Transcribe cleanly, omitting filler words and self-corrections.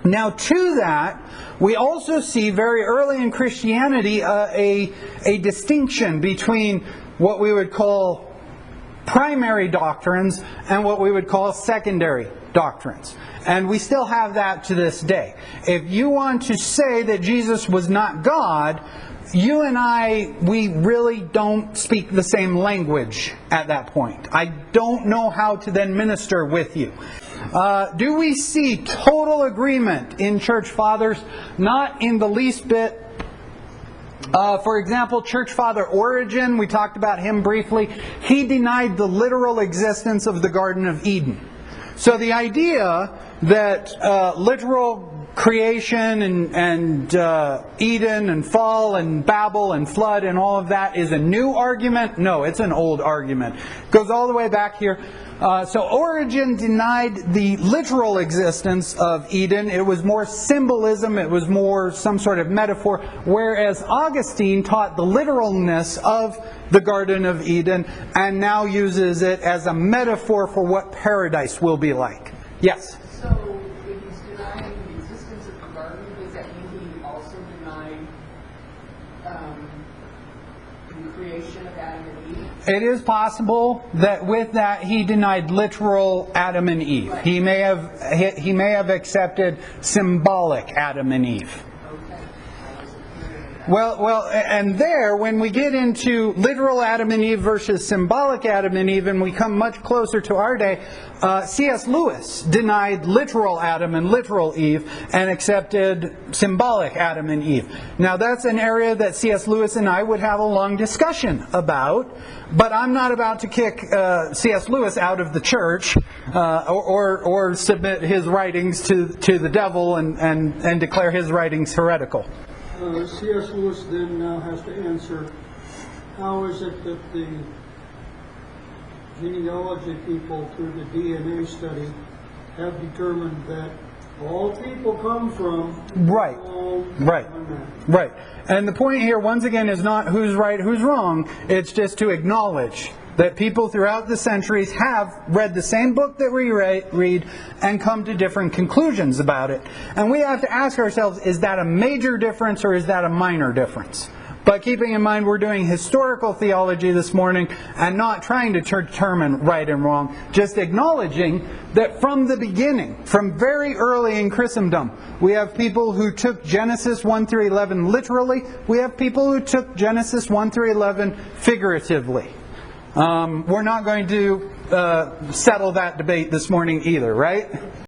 Now, to that, we also see very early in Christianity a distinction between what we would call primary doctrines and what we would call secondary doctrines. And we still have that to this day. If you want to say that Jesus was not God, you and I, we really don't speak the same language at that point. I don't know how to then minister with you. Do we see total agreement in church fathers? Not in the least bit. For example, Church Father Origen, we talked about him briefly. He denied the literal existence of the Garden of Eden. So the idea that literal creation and Eden and fall and Babel and flood and all of that is a new argument? No, it's an old argument. It goes all the way back here. So Origen denied the literal existence of Eden. It was more symbolism. It was more some sort of metaphor. Whereas Augustine taught the literalness of the Garden of Eden and now uses it as a metaphor for what paradise will be like. Yes? So if he's denying the existence of the garden, does that mean he also denied the creation of Adam and Eve? It is possible that with that he denied literal Adam and Eve. Right. He may have accepted symbolic Adam and Eve. Well, and there, when we get into literal Adam and Eve versus symbolic Adam and Eve, and we come much closer to our day, C.S.Lewis denied literal Adam and literal Eve and accepted symbolic Adam and Eve. Now, that's an area that C.S. Lewis and I would have a long discussion about, but I'm not about to kick C.S. Lewis out of the church or submit his writings to the devil and declare his writings heretical. C.S. Lewis then now has to answer, how is it that the genealogy people through the DNA study have determined that all people come from Right. Right. And the point here, once again, is not who's right, who's wrong. It's just to acknowledge that people throughout the centuries have read the same book that we read and come to different conclusions about it. And we have to ask ourselves, is that a major difference or is that a minor difference? But keeping in mind we're doing historical theology this morning and not trying to determine right and wrong, just acknowledging that from the beginning, from very early in Christendom, we have people who took Genesis 1 through 11 literally. We have people who took Genesis 1 through 11 figuratively. We're not going to settle that debate this morning either, right?